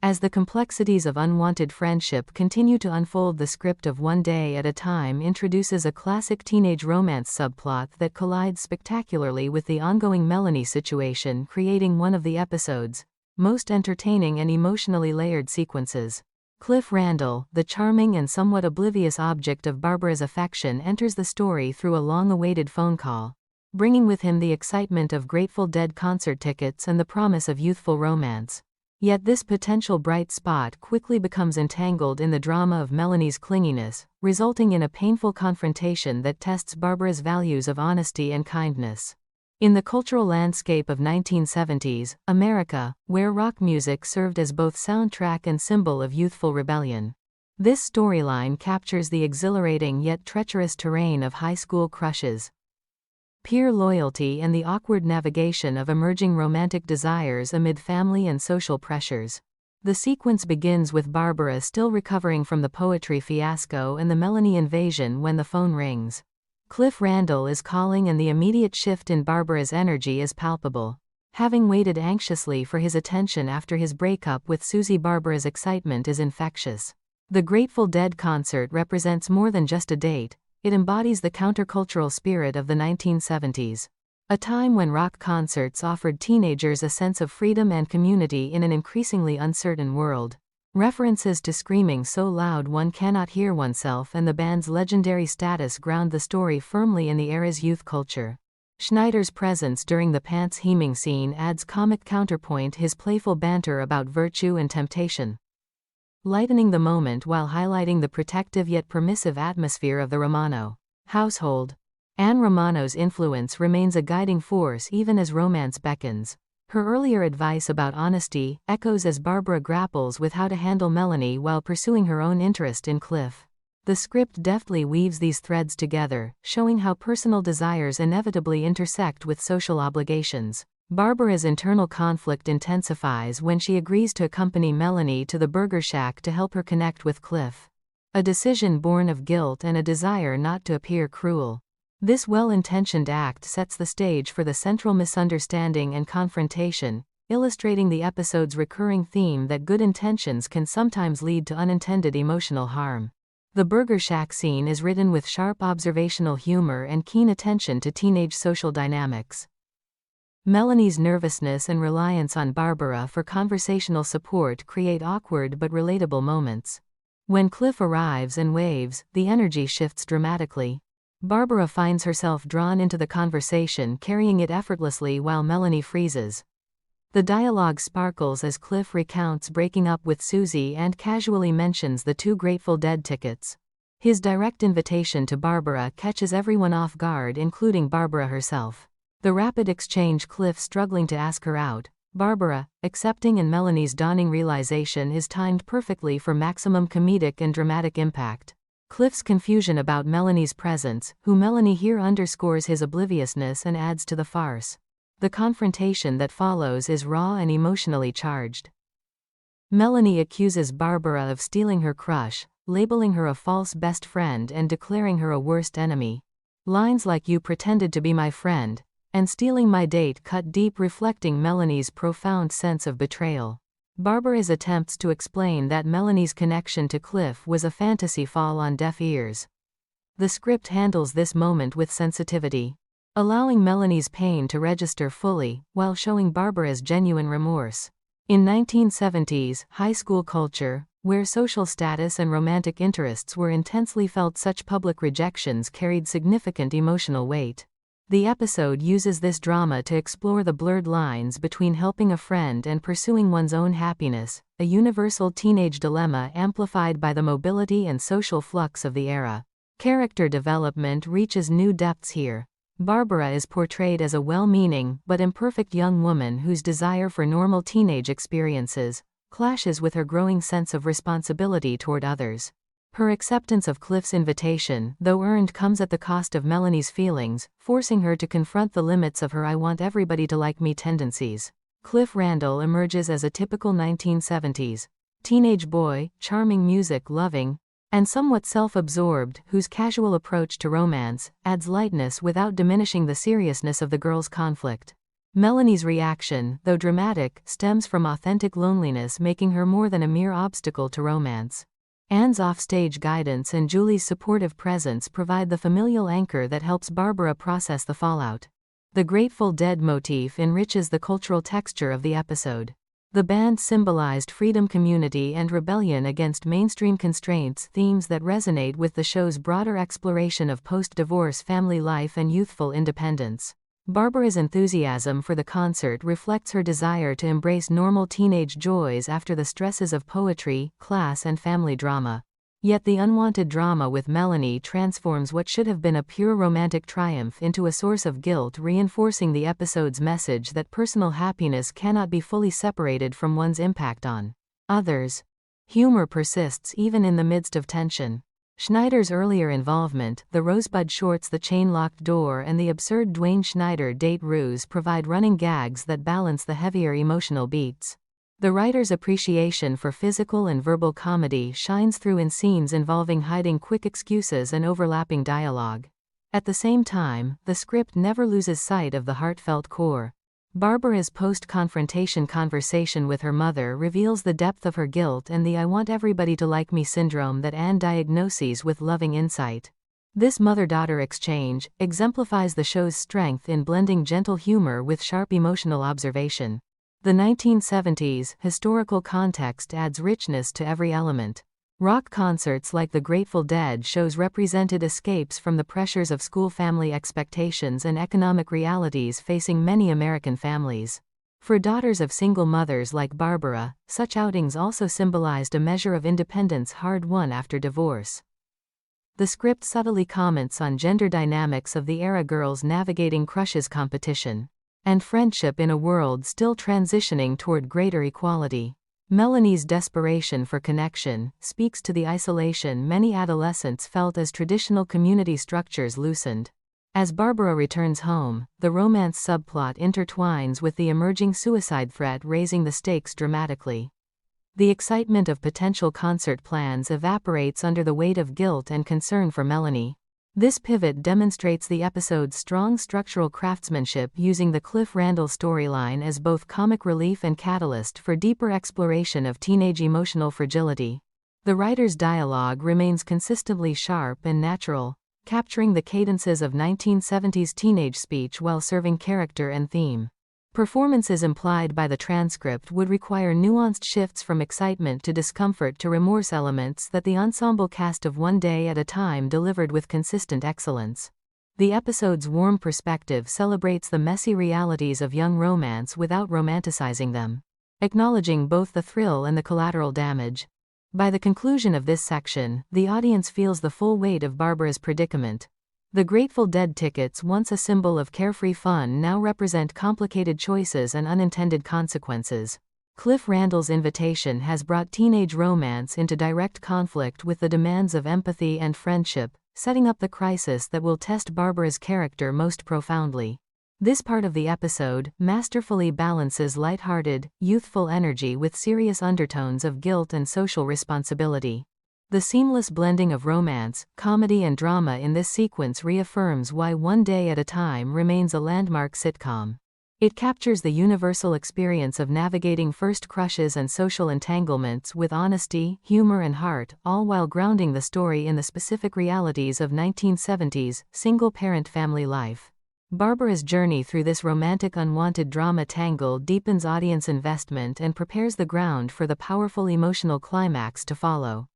As the complexities of unwanted friendship continue to unfold, the script of One Day at a Time introduces a classic teenage romance subplot that collides spectacularly with the ongoing Melanie situation, creating one of the episode's most entertaining and emotionally layered sequences. Cliff Randall, the charming and somewhat oblivious object of Barbara's affection, enters the story through a long-awaited phone call, bringing with him the excitement of Grateful Dead concert tickets and the promise of youthful romance. Yet this potential bright spot quickly becomes entangled in the drama of Melanie's clinginess, resulting in a painful confrontation that tests Barbara's values of honesty and kindness. In the cultural landscape of 1970s America, where rock music served as both soundtrack and symbol of youthful rebellion, this storyline captures the exhilarating yet treacherous terrain of high school crushes, peer loyalty, and the awkward navigation of emerging romantic desires amid family and social pressures. The sequence begins with Barbara still recovering from the poetry fiasco and the Melanie invasion when the phone rings. Cliff Randall is calling, and the immediate shift in Barbara's energy is palpable. Having waited anxiously for his attention after his breakup with Susie, Barbara's excitement is infectious. The Grateful Dead concert represents more than just a date, it embodies the countercultural spirit of the 1970s. A time when rock concerts offered teenagers a sense of freedom and community in an increasingly uncertain world. References to screaming so loud one cannot hear oneself and the band's legendary status ground the story firmly in the era's youth culture. Schneider's presence during the pants heaving scene adds comic counterpoint, his playful banter about virtue and temptation, lightening the moment while highlighting the protective yet permissive atmosphere of the Romano household. Anne Romano's influence remains a guiding force even as romance beckons. Her earlier advice about honesty echoes as Barbara grapples with how to handle Melanie while pursuing her own interest in Cliff. The script deftly weaves these threads together, showing how personal desires inevitably intersect with social obligations. Barbara's internal conflict intensifies when she agrees to accompany Melanie to the burger shack to help her connect with Cliff. A decision born of guilt and a desire not to appear cruel. This well-intentioned act sets the stage for the central misunderstanding and confrontation, illustrating the episode's recurring theme that good intentions can sometimes lead to unintended emotional harm. The burger shack scene is written with sharp observational humor and keen attention to teenage social dynamics. Melanie's nervousness and reliance on Barbara for conversational support create awkward but relatable moments. When Cliff arrives and waves, the energy shifts dramatically. Barbara finds herself drawn into the conversation, carrying it effortlessly while Melanie freezes. The dialogue sparkles as Cliff recounts breaking up with Susie and casually mentions the 2 Grateful Dead tickets. His direct invitation to Barbara catches everyone off guard, including Barbara herself. The rapid exchange, Cliff struggling to ask her out, Barbara accepting, and Melanie's dawning realization is timed perfectly for maximum comedic and dramatic impact. Cliff's confusion about Melanie's presence, who Melanie here underscores his obliviousness and adds to the farce. The confrontation that follows is raw and emotionally charged. Melanie accuses Barbara of stealing her crush, labeling her a false best friend and declaring her a worst enemy. Lines like "you pretended to be my friend" and "stealing my date" cut deep, reflecting Melanie's profound sense of betrayal. Barbara's attempts to explain that Melanie's connection to Cliff was a fantasy fall on deaf ears. The script handles this moment with sensitivity, allowing Melanie's pain to register fully, while showing Barbara's genuine remorse. In 1970s high school culture, where social status and romantic interests were intensely felt, such public rejections carried significant emotional weight. The episode uses this drama to explore the blurred lines between helping a friend and pursuing one's own happiness, a universal teenage dilemma amplified by the mobility and social flux of the era. Character development reaches new depths here. Barbara is portrayed as a well-meaning but imperfect young woman whose desire for normal teenage experiences clashes with her growing sense of responsibility toward others. Her acceptance of Cliff's invitation, though earned, comes at the cost of Melanie's feelings, forcing her to confront the limits of her "I want everybody to like me" tendencies. Cliff Randall emerges as a typical 1970s teenage boy, charming, music-loving, and somewhat self-absorbed, whose casual approach to romance adds lightness without diminishing the seriousness of the girls' conflict. Melanie's reaction, though dramatic, stems from authentic loneliness, making her more than a mere obstacle to romance. Anne's offstage guidance and Julie's supportive presence provide the familial anchor that helps Barbara process the fallout. The Grateful Dead motif enriches the cultural texture of the episode. The band symbolized freedom, community, and rebellion against mainstream constraints, themes that resonate with the show's broader exploration of post-divorce family life and youthful independence. Barbara's enthusiasm for the concert reflects her desire to embrace normal teenage joys after the stresses of poetry, class, and family drama. Yet the unwanted drama with Melanie transforms what should have been a pure romantic triumph into a source of guilt, reinforcing the episode's message that personal happiness cannot be fully separated from one's impact on others. Humor persists even in the midst of tension. Schneider's earlier involvement, the Rosebud shorts, the chain-locked door, and the absurd Dwayne Schneider date ruse provide running gags that balance the heavier emotional beats. The writer's appreciation for physical and verbal comedy shines through in scenes involving hiding quick excuses and overlapping dialogue. At the same time, the script never loses sight of the heartfelt core. Barbara's post-confrontation conversation with her mother reveals the depth of her guilt and the "I want everybody to like me" syndrome that Anne diagnoses with loving insight. This mother-daughter exchange exemplifies the show's strength in blending gentle humor with sharp emotional observation. The 1970s historical context adds richness to every element. Rock concerts like the Grateful Dead shows represented escapes from the pressures of school, family expectations, and economic realities facing many American families. For daughters of single mothers like Barbara, such outings also symbolized a measure of independence hard-won after divorce. The script subtly comments on gender dynamics of the era, girls navigating crushes, competition, and friendship in a world still transitioning toward greater equality. Melanie's desperation for connection speaks to the isolation many adolescents felt as traditional community structures loosened. As Barbara returns home, the romance subplot intertwines with the emerging suicide threat, raising the stakes dramatically. The excitement of potential concert plans evaporates under the weight of guilt and concern for Melanie. This pivot demonstrates the episode's strong structural craftsmanship, using the Cliff Randall storyline as both comic relief and catalyst for deeper exploration of teenage emotional fragility. The writer's dialogue remains consistently sharp and natural, capturing the cadences of 1970s teenage speech while serving character and theme. Performances implied by the transcript would require nuanced shifts from excitement to discomfort to remorse, elements that the ensemble cast of One Day at a Time delivered with consistent excellence. The episode's warm perspective celebrates the messy realities of young romance without romanticizing them, acknowledging both the thrill and the collateral damage. By the conclusion of this section, the audience feels the full weight of Barbara's predicament. The Grateful Dead tickets, once a symbol of carefree fun, now represent complicated choices and unintended consequences. Cliff Randall's invitation has brought teenage romance into direct conflict with the demands of empathy and friendship, setting up the crisis that will test Barbara's character most profoundly. This part of the episode masterfully balances lighthearted, youthful energy with serious undertones of guilt and social responsibility. The seamless blending of romance, comedy, and drama in this sequence reaffirms why One Day at a Time remains a landmark sitcom. It captures the universal experience of navigating first crushes and social entanglements with honesty, humor, and heart, all while grounding the story in the specific realities of 1970s single-parent family life. Barbara's journey through this romantic unwanted drama tangle deepens audience investment and prepares the ground for the powerful emotional climax to follow.